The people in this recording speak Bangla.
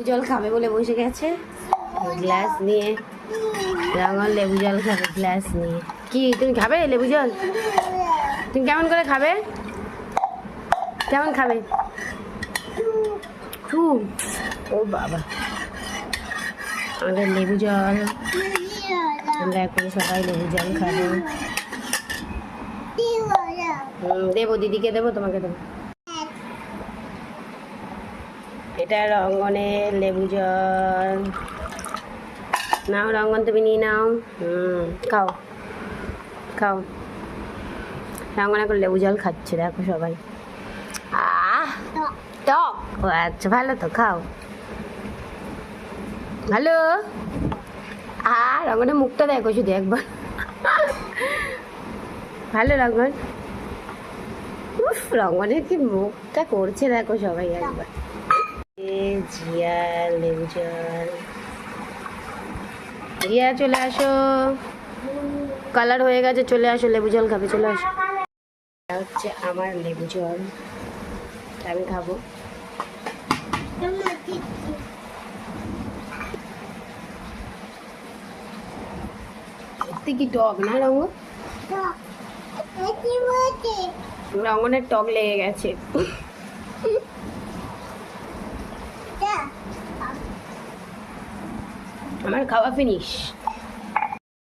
জল খাবে বলে বসে গেছে গ্লাস নিয়ে। রঙন লেবু জল খাবে গ্লাস নিয়ে। কি তুমি খাবে লেবু জল? তুমি কেমন করে খাবে? কেমন খাবে? খুব। ও বাবা, আমাদের লেবু জল, আমরা এখন সবাই লেবু জল খাবো। দেবো, দিদিকে দেবো, তোমাকে দেবো। এটা রঙ্গনের লেবু জল। নাও রঙ্গন, তুমি নিয়ে নাও। খাও খাও। রঙ্গন এখন লেবু জল খাচ্ছে, দেখো সবাই। টক? ও আচ্ছা, ভালো তো, খাও। ভালো। রঙ্গনের মুখটা দেখো শুধু একবার। ভালো রঙ্গন। উফ, রঙ্গনের কি মুখটা করছে দেখো সবাই একবার। জিয়া লেবু জল। জিয়া চলে আসো, কালার হয়ে গেছে, চলে আসো, লেবু জল খাবে, চলে আসো। এটা হচ্ছে আমার লেবু জল, আমি খাবো। সত্যি কি টক না রঙ্গন? রঙ্গনের টক লেগে গেছে। আমার খাওয়া ফিনিশ।